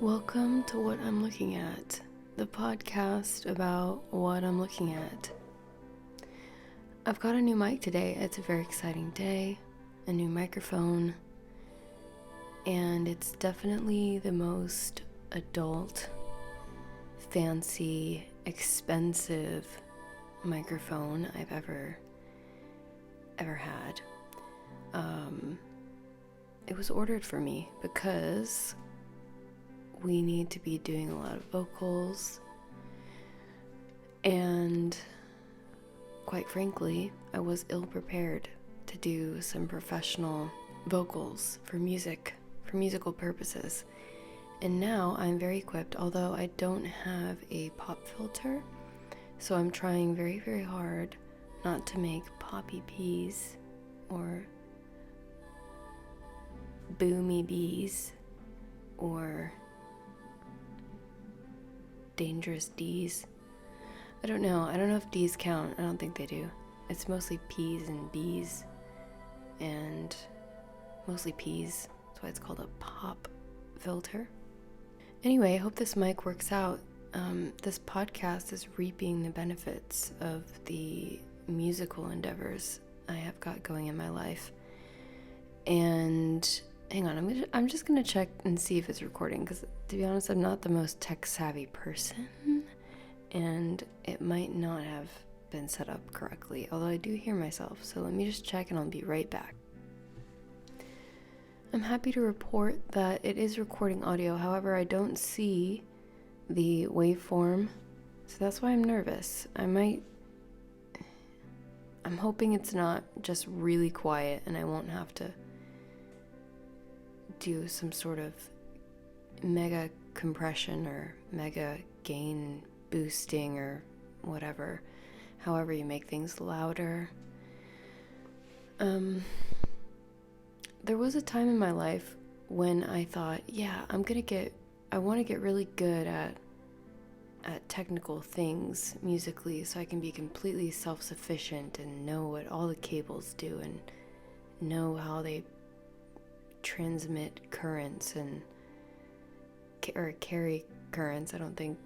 Welcome to What I'm Looking At, the podcast about what I'm looking at. I've got a new mic today. It's a very exciting day, a new microphone, and it's definitely the most adult, fancy, expensive microphone I've ever had. It was ordered for me because we need to be doing a lot of vocals, and quite frankly, I was ill-prepared to do some professional vocals for musical purposes. And now I'm very equipped, although I don't have a pop filter, so I'm trying very, very hard not to make poppy peas or boomy bees or dangerous D's. I don't know if D's count. I don't think they do. It's mostly P's and B's, and mostly P's. That's why it's called a pop filter. Anyway, I hope this mic works out. This podcast is reaping the benefits of the musical endeavors I have got going in my life. And hang on, I'm just gonna check and see if it's recording, because to be honest, I'm not the most tech savvy person, and it might not have been set up correctly, although I do hear myself, so let me just check and I'll be right back. I'm happy to report that it is recording audio. However, I don't see the waveform, so that's why I'm nervous. I'm hoping it's not just really quiet and I won't have to do some sort of mega compression or mega gain boosting or whatever, however you make things louder. There was a time in my life when I thought, yeah, I want to get really good at technical things musically, so I can be completely self-sufficient and know what all the cables do and know how they transmit currents or carry currents. I don't think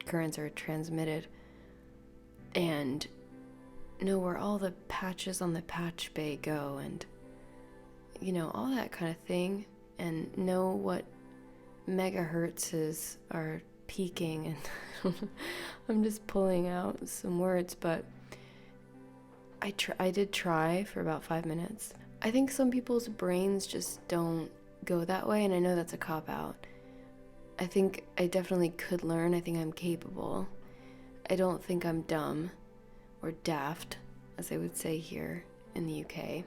currents are transmitted, and know where all the patches on the patch bay go, and all that kind of thing, and know what megahertzes are peaking. And I'm just pulling out some words, but I did try for about 5 minutes. I think some people's brains just don't go that way, and I know that's a cop-out. I think I definitely could learn. I think I'm capable. I don't think I'm dumb or daft, as they would say here in the UK.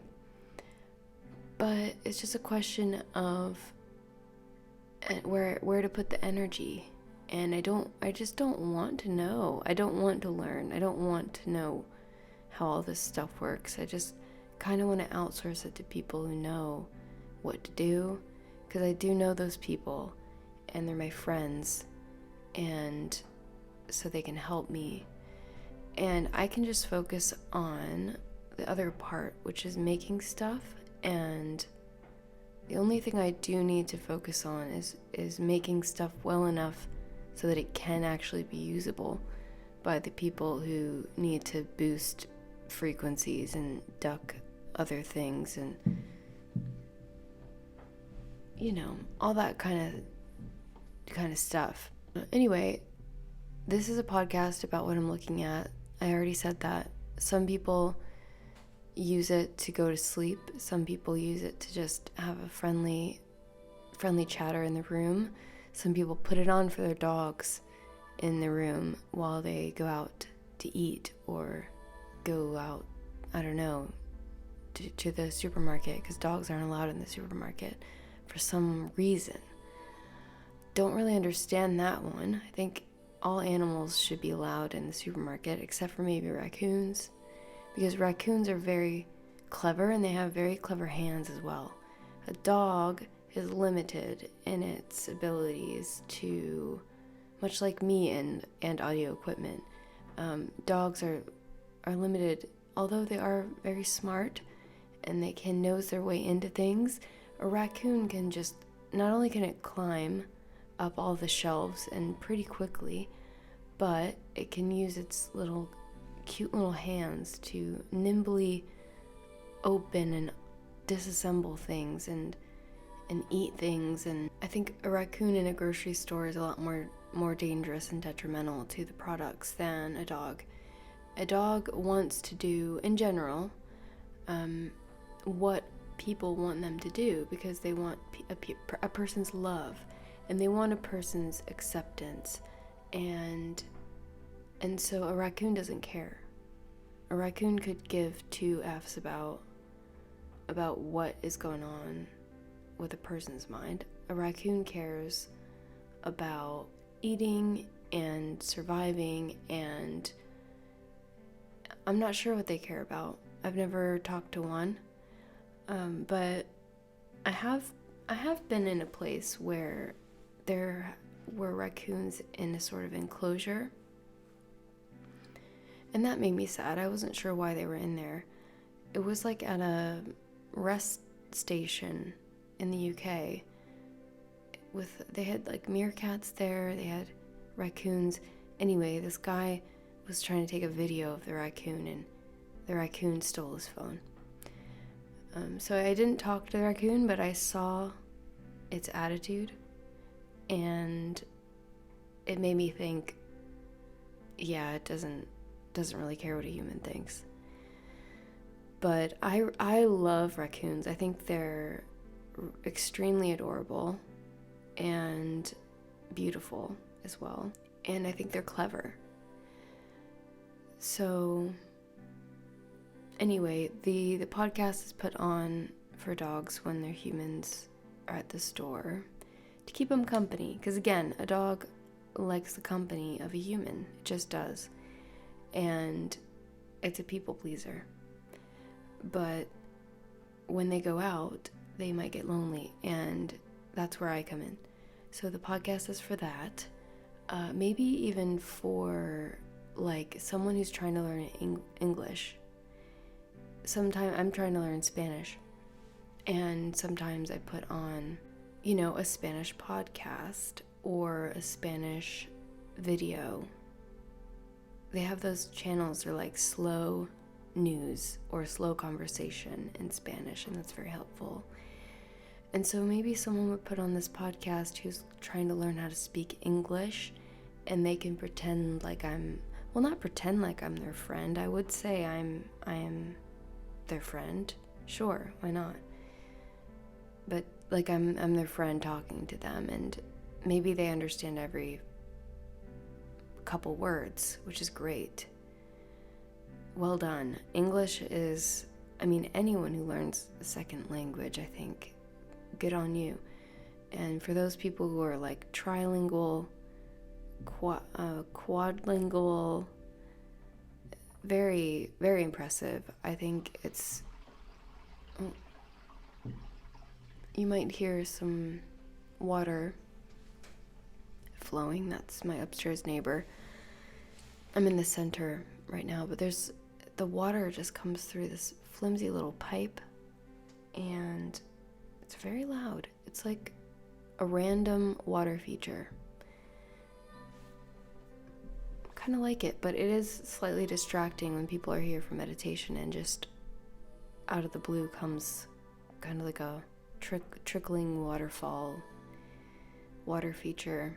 But it's just a question of where to put the energy. And I just don't want to know. I don't want to learn. I don't want to know how all this stuff works. I just kind of want to outsource it to people who know what to do, because I do know those people and they're my friends, and so they can help me, and I can just focus on the other part, which is making stuff. And the only thing I do need to focus on is making stuff well enough so that it can actually be usable by the people who need to boost frequencies and duck other things, and all that kind of stuff. Anyway, this is a podcast about what I'm looking at. I already said that. Some people use it to go to sleep. Some people use it to just have a friendly chatter in the room. Some people put it on for their dogs in the room while they go out to eat or go out, I don't know, to the supermarket, because dogs aren't allowed in the supermarket for some reason. Don't really understand that one. I think all animals should be allowed in the supermarket, except for maybe raccoons, because raccoons are very clever and they have very clever hands as well. A dog is limited in its abilities to, much like me and audio equipment. Dogs are limited, although they are very smart and they can nose their way into things. A raccoon can just, not only can it climb, up all the shelves and pretty quickly, but it can use its little cute little hands to nimbly open and disassemble things and eat things. And I think a raccoon in a grocery store is a lot more dangerous and detrimental to the products than a dog. A dog wants to do, in general, what people want them to do, because they want a person's love, and they want a person's acceptance, and so a raccoon doesn't care. A raccoon could give two F's about what is going on with a person's mind. A raccoon cares about eating and surviving, and I'm not sure what they care about. I've never talked to one, but I have been in a place where there were raccoons in a sort of enclosure, and that made me sad. I wasn't sure why they were in there. It was like at a rest station in the UK. They had like meerkats there, they had raccoons. Anyway, this guy was trying to take a video of the raccoon, and the raccoon stole his phone. So I didn't talk to the raccoon, but I saw its attitude, and it made me think, yeah, it doesn't really care what a human thinks. But I love raccoons. I think they're extremely adorable and beautiful as well, and I think they're clever. So anyway, the podcast is put on for dogs when their humans are at the store to keep them company, because again, a dog likes the company of a human. It just does, and it's a people pleaser. But when they go out, they might get lonely, and that's where I come in. So the podcast is for that. Maybe even for like someone who's trying to learn English. Sometimes I'm trying to learn Spanish, and sometimes I put on, a Spanish podcast or a Spanish video. They have those channels, they're like slow news or slow conversation in Spanish, and that's very helpful. And so maybe someone would put on this podcast who's trying to learn how to speak English, and they can pretend like not pretend like I'm their friend. I would say I am their friend. Sure, why not? But like I'm their friend talking to them, and maybe they understand every couple words, which is great. Well done. English is, anyone who learns a second language, I think, good on you. And for those people who are like trilingual, quadlingual, very, very impressive. I think it's, you might hear some water flowing. That's my upstairs neighbor. I'm in the center right now, but the water just comes through this flimsy little pipe, and it's very loud. It's like a random water feature. Kind of like it, but it is slightly distracting when people are here for meditation, and just out of the blue comes kind of like a trickling waterfall water feature.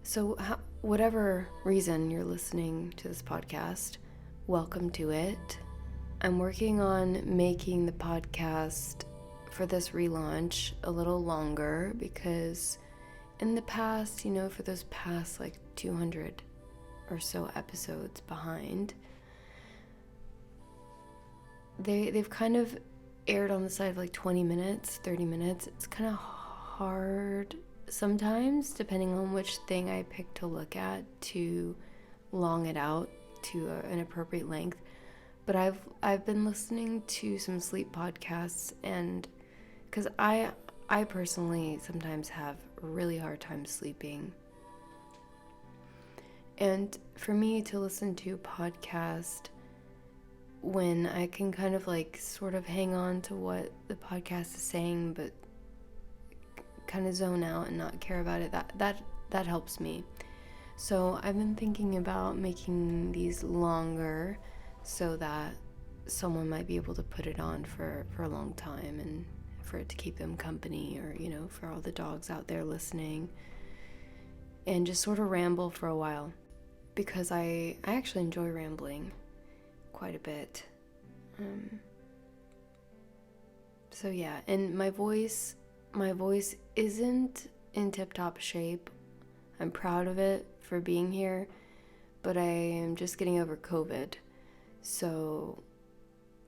So whatever reason you're listening to this podcast, welcome to it. I'm working on making the podcast for this relaunch a little longer, because in the past, for those past like 200 or so episodes behind, they've kind of aired on the side of like 20 minutes, 30 minutes. It's kind of hard sometimes, depending on which thing I pick to look at, to long it out to an appropriate length. But I've been listening to some sleep podcasts, and because I personally sometimes have a really hard time sleeping, and for me to listen to a podcast when I can kind of like sort of hang on to what the podcast is saying, but kind of zone out and not care about it, that helps me. So I've been thinking about making these longer so that someone might be able to put it on for a long time, and for it to keep them company, or, you know, for all the dogs out there listening, and just sort of ramble for a while, because I actually enjoy rambling quite a bit. So yeah, and my voice isn't in tip-top shape. I'm proud of it for being here, but I am just getting over COVID. So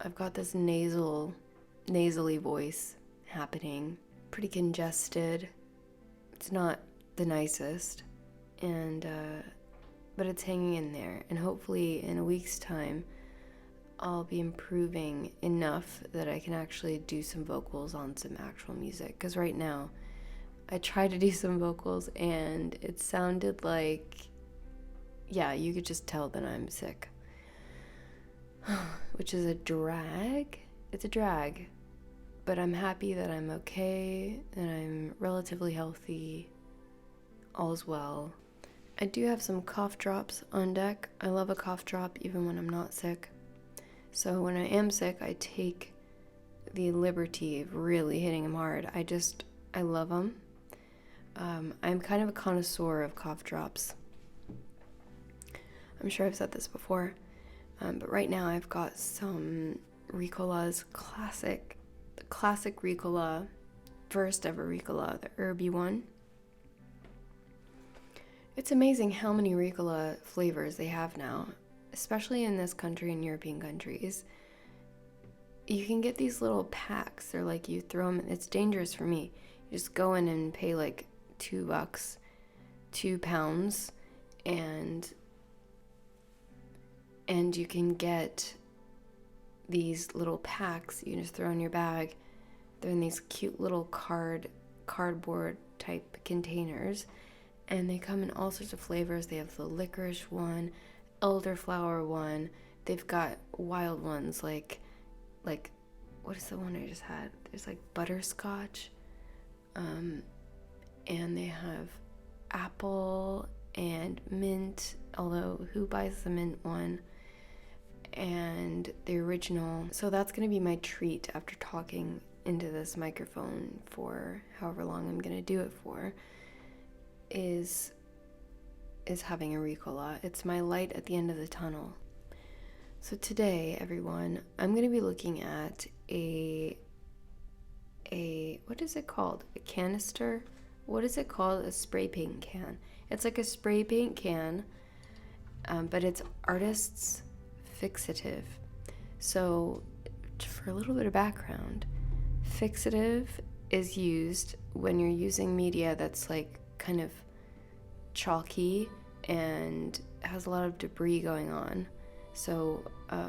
I've got this nasally voice happening, pretty congested. It's not the nicest, and but it's hanging in there, and hopefully in a week's time I'll be improving enough that I can actually do some vocals on some actual music. Because right now I tried to do some vocals and it sounded like, yeah, you could just tell that I'm sick. Which is a drag. It's a drag. But I'm happy that I'm okay, that I'm relatively healthy, all's well. I do have some cough drops on deck. I love a cough drop even when I'm not sick. So when I am sick, I take the liberty of really hitting them hard. I love them. I'm kind of a connoisseur of cough drops. I'm sure I've said this before, but right now I've got some Ricola's the classic Ricola, first ever Ricola, the herby one. It's amazing how many Ricola flavors they have now, especially in this country and European countries. You can get these little packs. They're like, you throw them, it's dangerous for me. You just go in and pay like $2, 2 pounds, and you can get these little packs you just throw in your bag. They're in these cute little cardboard type containers, and they come in all sorts of flavors. They have the licorice one, elderflower one. They've got wild ones like what is the one I just had? There's like butterscotch, and they have apple and mint, although who buys the mint one? And the original. So that's gonna be my treat after talking into this microphone for however long I'm gonna do it for, is having a Ricola. It's my light at the end of the tunnel. So today, everyone, I'm going to be looking at a what is it called? A canister? What is it called? A spray paint can. It's like a spray paint can, but it's Artist's Fixative. So for a little bit of background, Fixative is used when you're using media that's like kind of chalky and has a lot of debris going on. So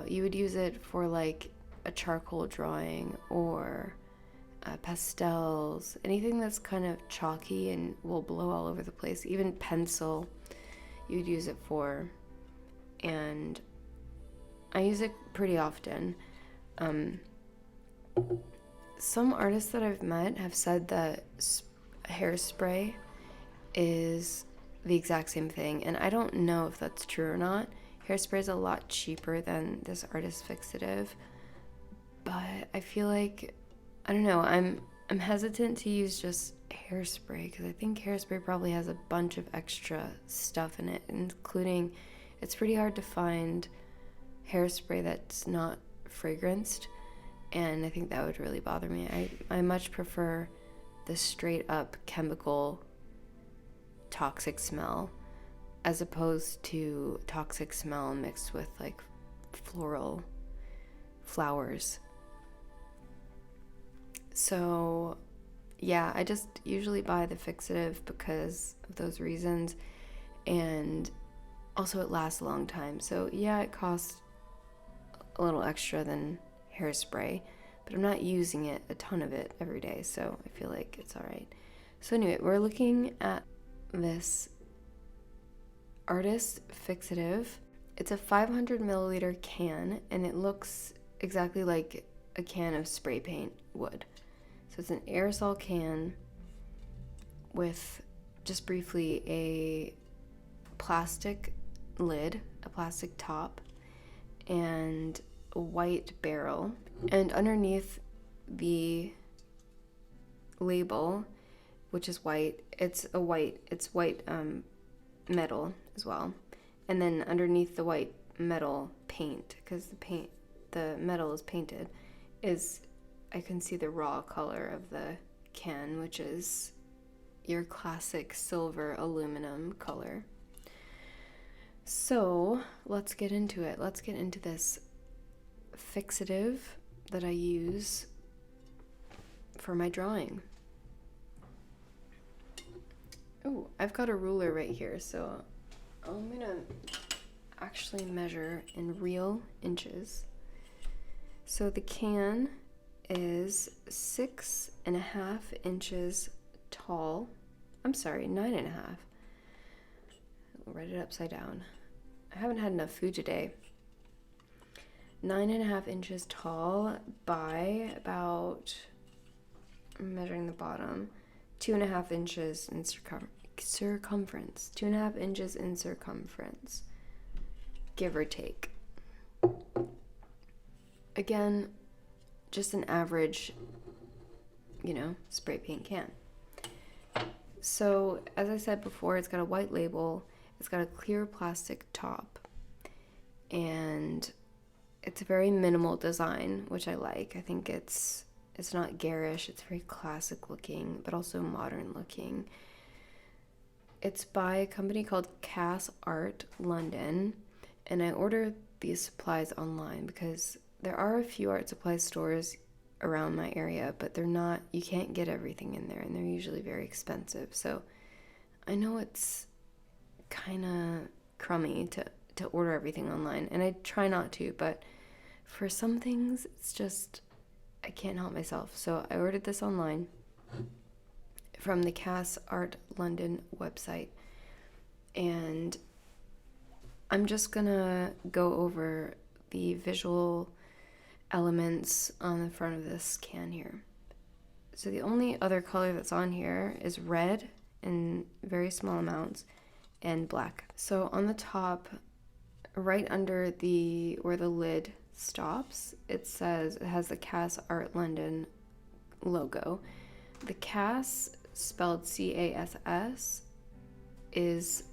you would use it for like a charcoal drawing or pastels, anything that's kind of chalky and will blow all over the place. Even pencil you would use it for, and I use it pretty often. Some artists that I've met have said that hairspray is the exact same thing, and I don't know if that's true or not. Hairspray is a lot cheaper than this Artist Fixative, but I feel like, I don't know, I'm hesitant to use just hairspray because I think hairspray probably has a bunch of extra stuff in it, including it's pretty hard to find hairspray that's not fragranced, and I think that would really bother me. I much prefer the straight up chemical toxic smell as opposed to toxic smell mixed with like floral flowers. So yeah, I just usually buy the Fixative because of those reasons, and also it lasts a long time. So yeah, it costs a little extra than hairspray, but I'm not using it, a ton of it every day, so I feel like it's all right. So anyway, we're looking at this Artist Fixative. It's a 500 milliliter can, and it looks exactly like a can of spray paint would. So it's an aerosol can, with, just briefly, a plastic lid, a plastic top, and a white barrel. And underneath the label, which is white, it's white metal as well. And then underneath the white metal paint, because the metal is painted, is, I can see the raw color of the can, which is your classic silver aluminum color. So let's get into it. Let's get into this fixative that I use for my drawing. Oh, I've got a ruler right here, so I'm gonna actually measure in real inches. So the can is 6.5 inches tall. I'm sorry, 9.5. I'll write it upside down. I haven't had enough food today. 9.5 inches tall by about, I'm measuring the bottom, 2.5 inches in circumference. 2.5 inches in circumference, give or take. Again, just an average, spray paint can. So, as I said before, it's got a white label, it's got a clear plastic top, and it's a very minimal design, which I like. I think it's not garish, it's very classic looking, but also modern looking. It's by a company called Cass Art London, and I ordered these supplies online because there are a few art supply stores around my area, but you can't get everything in there, and they're usually very expensive. So I know it's kind of crummy to order everything online, and I try not to, but for some things, it's just, I can't help myself. So I ordered this online from the Cass Art London website, and I'm just gonna go over the visual elements on the front of this can here. So the only other color that's on here is red in very small amounts and black. So on the top, right under where the lid stops, it has the Cass Art London logo. The Cass, spelled CASS, is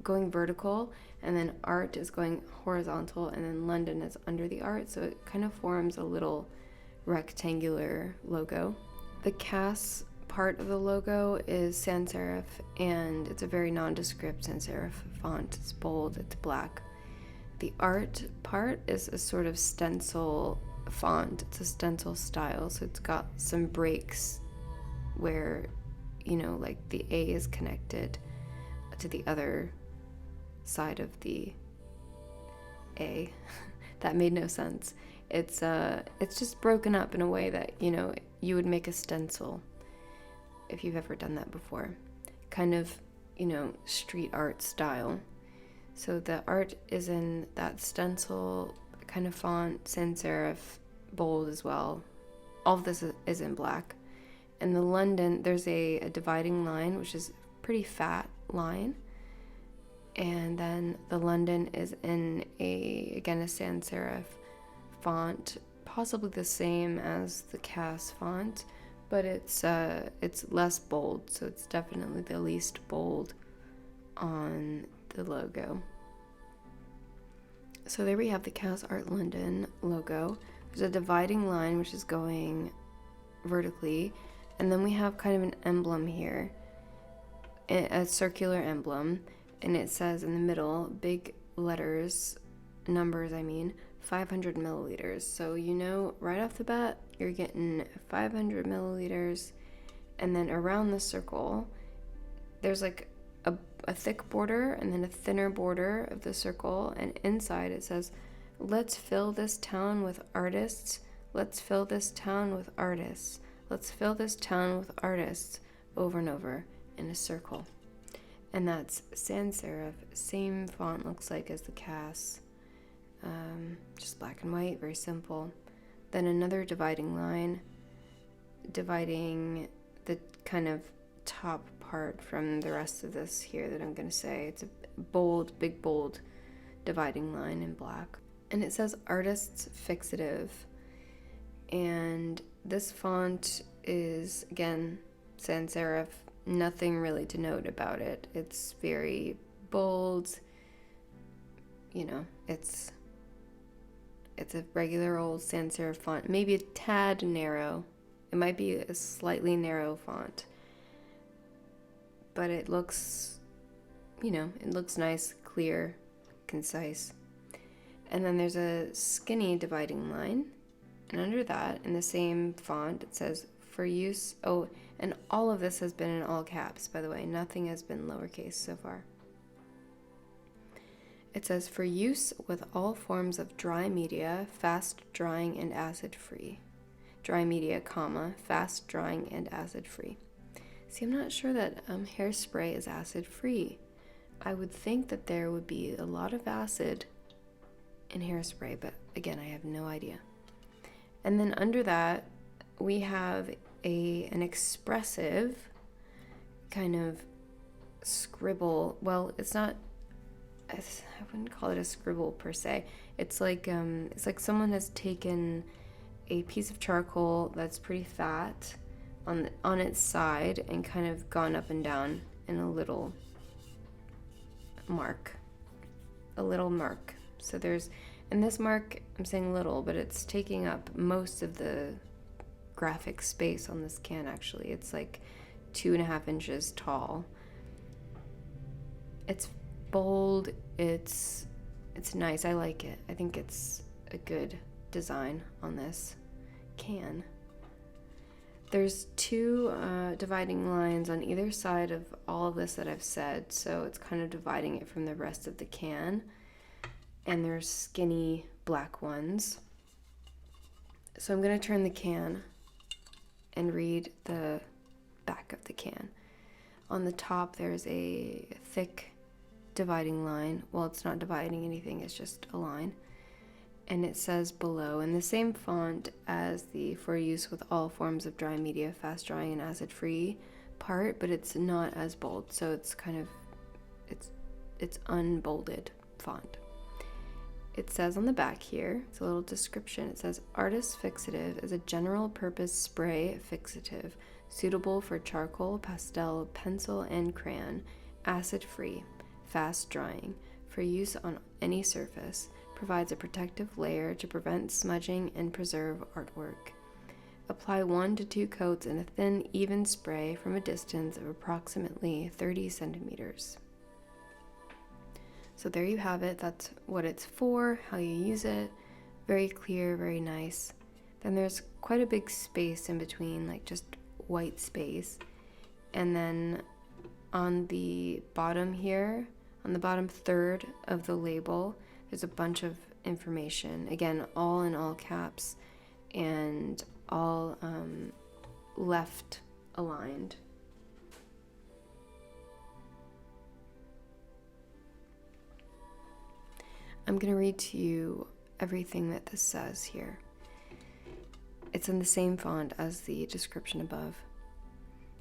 going vertical, and then art is going horizontal, and then London is under the art, so it kind of forms a little rectangular logo. The Cass part of the logo is sans serif, and it's a very nondescript sans serif font. It's bold, it's black. The art part is a sort of stencil font. It's a stencil style, so it's got some breaks where, like the A is connected to the other side of the A. That made no sense. It's just broken up in a way that, you would make a stencil if you've ever done that before. Kind of, street art style. So the art is in that stencil kind of font, sans serif, bold as well. All of this is in black. And the London, there's a dividing line, which is a pretty fat line. And then the London is in a sans serif font, possibly the same as the Cass font, but it's less bold, so it's definitely the least bold on the logo. So there we have the Cass Art London logo. There's a dividing line which is going vertically, and then we have kind of an emblem here, a circular emblem, and it says in the middle, big letters, numbers 500 milliliters. So right off the bat, you're getting 500 milliliters, and then around the circle, there's like a thick border and then a thinner border of the circle, and inside it says, let's fill this town with artists, let's fill this town with artists, let's fill this town with artists, over and over in a circle. And that's sans serif, same font looks like as the Cass, just black and white, very simple. Then another dividing line, dividing the kind of top part from the rest of this here that I'm going to say. It's a bold, big bold dividing line in black. And it says Artist's Fixative. And this font is, again, sans serif. Nothing really to note about it. It's very bold. You know, it's a regular old sans serif font. Maybe a tad narrow. It might be a slightly narrow font. But it looks, you know, it looks nice, clear, concise. And then there's a skinny dividing line. And under that, in the same font, it says for use. Oh, and all of this has been in all caps, by the way. Nothing has been lowercase so far. It says for use with all forms of dry media, fast drying and acid free. Dry media, comma, fast drying and acid free. See, I'm not sure that hairspray is acid free. I would think that there would be a lot of acid in hairspray, but again, I have no idea. And then under that, we have an expressive kind of scribble. Well, it's not, I wouldn't call it a scribble per se. It's like someone has taken a piece of charcoal that's pretty fat on its side and kind of gone up and down in a little mark. So there's, and this mark, I'm saying little, but it's taking up most of the graphic space on this can, actually. It's like 2.5 inches tall. It's bold, it's nice, I like it. I think it's a good design on this can. There's two dividing lines on either side of all of this that I've said, so it's kind of dividing it from the rest of the can. And there's skinny black ones. So I'm going to turn the can and read the back of the can. On the top, there's a thick dividing line. Well, it's not dividing anything, it's just a line. And it says below, in the same font as the for use with all forms of dry media, fast drying and acid free part, but it's not as bold, so it's kind of, it's unbolded font. It says on the back here, it's a little description. It says, Artist's Fixative is a general purpose spray fixative suitable for charcoal, pastel, pencil, and crayon, acid-free, fast drying, for use on any surface, provides a protective layer to prevent smudging and preserve artwork. Apply 1 to 2 coats in a thin, even spray from a distance of approximately 30 centimeters. So there you have it. That's what it's for, how you use it. Very clear, very nice. Then there's quite a big space in between, like just white space. And then on the bottom here, on the bottom third of the label, there's a bunch of information. Again, all in all caps and all left aligned. I'm going to read to you everything that this says here. It's in the same font as the description above.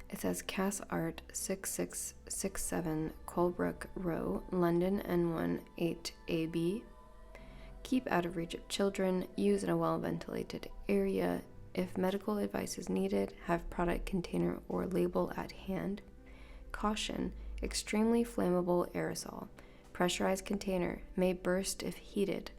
It says Cass Art 6667 Colebrook Row, London N1 8AB. Keep out of reach of children. Use in a well-ventilated area. If medical advice is needed, have product container or label at hand. Caution, extremely flammable aerosol. Pressurized container may burst if heated.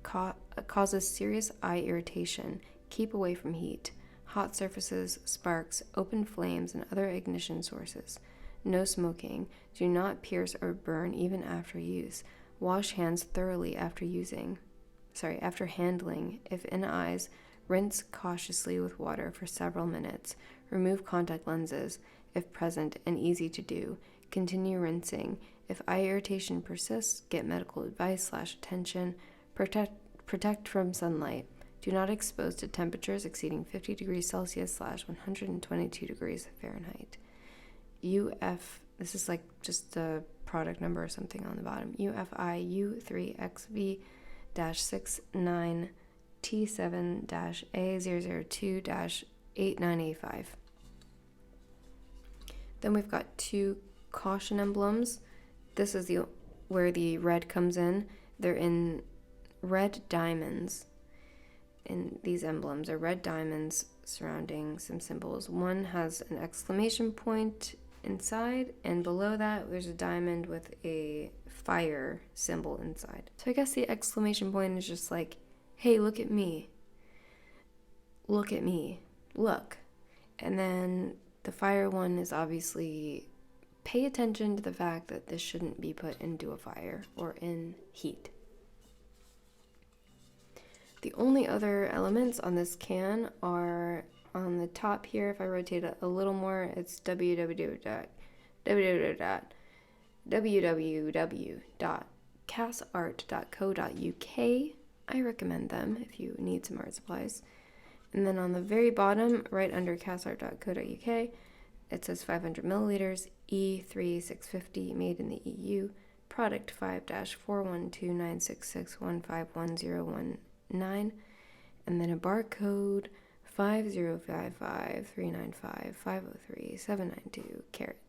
Causes serious eye irritation. Keep away from heat. Hot surfaces, sparks, open flames, and other ignition sources. No smoking. Do not pierce or burn even after use. Wash hands thoroughly after handling. If in eyes, rinse cautiously with water for several minutes. Remove contact lenses, if present and easy to do. Continue rinsing. If eye irritation persists, get medical advice / attention. Protect from sunlight. Do not expose to temperatures exceeding 50 degrees Celsius / 122 degrees Fahrenheit. UF, this is like just the product number or something on the bottom. UFI U3XV-69T7-A002-8985. Then we've got 2 caution emblems. This is where the red comes in. They're in red diamonds. And these emblems are red diamonds surrounding some symbols. One has an exclamation point inside, and below that there's a diamond with a fire symbol inside. So I guess the exclamation point is just like, hey, look at me. Look at me. Look. And then the fire one is obviously, pay attention to the fact that this shouldn't be put into a fire or in heat. The only other elements on this can are on the top here. If I rotate it a little more, it's www.cassart.co.uk. I recommend them if you need some art supplies. And then on the very bottom, right under cassart.co.uk, it says 500 milliliters, E3650, made in the EU, product 5-41296615101. 9, and then a barcode 5055395503792 carat.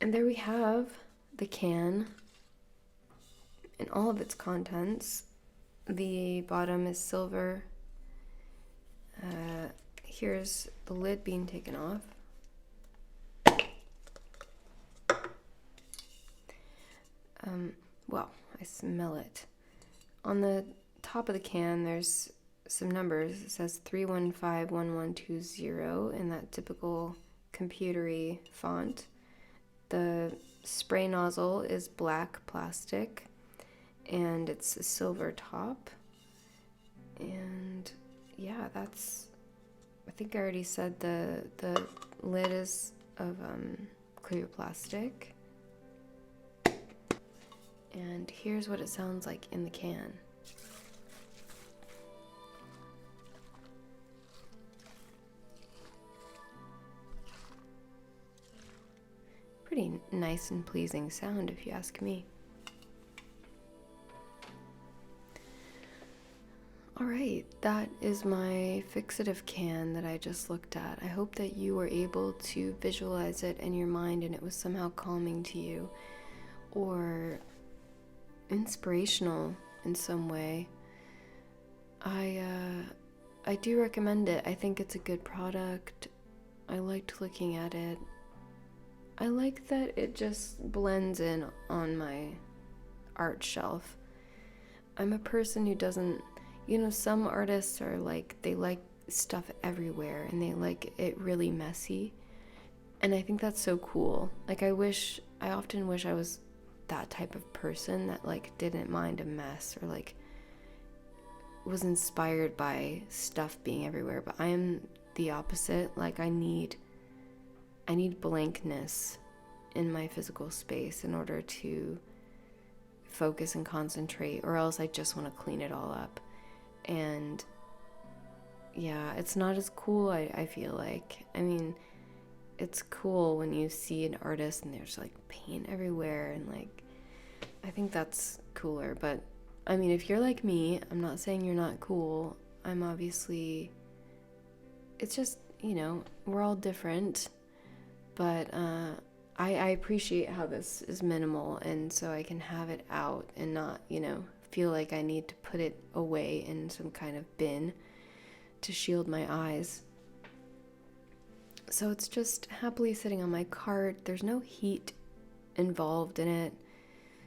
And there we have the can and all of its contents. The bottom is silver. Here's the lid being taken off. Well, I smell it. On the top of the can, there's some numbers. It says 3151120 in that typical computery font. The spray nozzle is black plastic, and it's a silver top. And yeah, that's, I think I already said the lid is of clear plastic. And here's what it sounds like in the can. Pretty nice and pleasing sound, if you ask me. Alright, that is my Fixative can that I just looked at. I hope that you were able to visualize it in your mind and it was somehow calming to you, or inspirational in some way. I do recommend it. I think it's a good product. I liked looking at it. I like that it just blends in on my art shelf. I'm a person who doesn't, some artists are like, they like stuff everywhere and they like it really messy. And I think that's so cool. Like I often wish I was that type of person that like didn't mind a mess or like was inspired by stuff being everywhere, but I am the opposite. Like I need blankness in my physical space in order to focus and concentrate, or else I just want to clean it all up. And yeah, it's not as cool, I feel like. I mean, it's cool when you see an artist and there's like paint everywhere and like, I think that's cooler. But I mean, if you're like me, I'm not saying you're not cool. I'm obviously, it's just, we're all different. But I appreciate how this is minimal, and so I can have it out and not, feel like I need to put it away in some kind of bin to shield my eyes. So it's just happily sitting on my cart. There's no heat involved in it,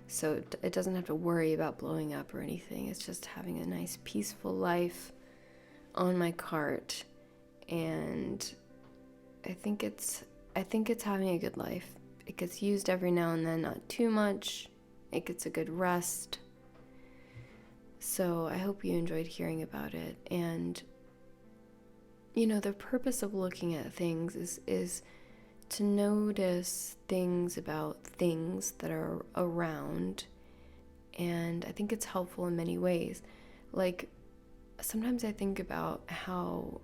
so it doesn't have to worry about blowing up or anything. It's just having a nice peaceful life on my cart, and I think it's having a good life. It gets used every now and then, not too much. It gets a good rest. So I hope you enjoyed hearing about it. And the purpose of looking at things is to notice things about things that are around. And I think it's helpful in many ways. Like, sometimes I think about how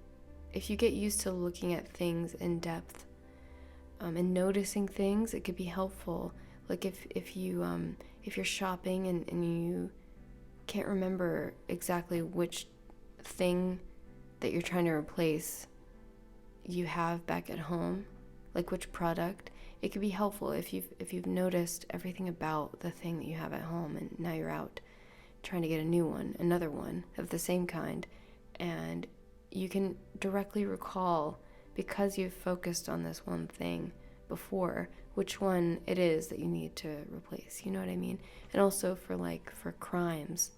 if you get used to looking at things in depth and noticing things, it could be helpful. Like if you're shopping and you can't remember exactly which thing that you're trying to replace you have back at home, like which product. It could be helpful if you've noticed everything about the thing that you have at home, and now you're out trying to get a new one, another one of the same kind, and you can directly recall, because you've focused on this one thing before, which one it is that you need to replace. You know what I mean? And also for crimes,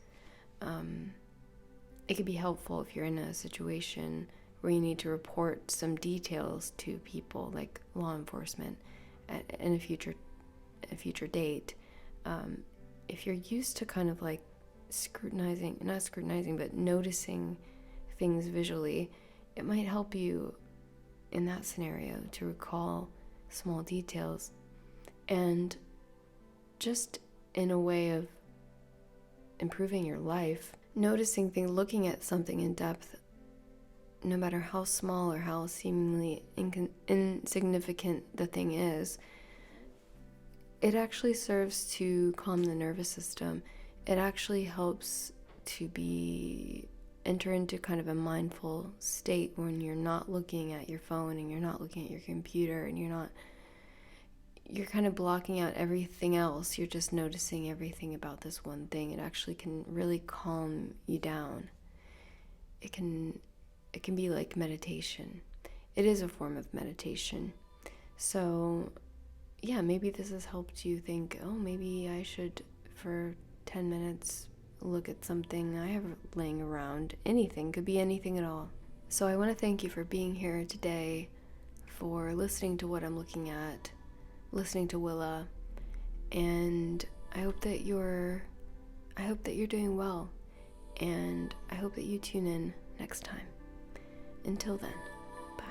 it could be helpful if you're in a situation where you need to report some details to people, like law enforcement, in a future date. If you're used to kind of like not scrutinizing, but noticing things visually, it might help you in that scenario to recall small details. And just in a way of improving your life, noticing things, looking at something in depth, no matter how small or how seemingly insignificant the thing is, it actually serves to calm the nervous system. It actually helps to enter into kind of a mindful state when you're not looking at your phone and you're not looking at your computer and you're kind of blocking out everything else. You're just noticing everything about this one thing. It actually can really calm you down. It can be like meditation. It is a form of meditation. So yeah, maybe this has helped you think, oh, maybe I should, for 10 minutes, look at something I have laying around. Anything, could be anything at all. So I want to thank you for being here today, for listening to what I'm looking at, listening to WILA, and I hope that you're doing well, and I hope that you tune in next time. Until then, bye.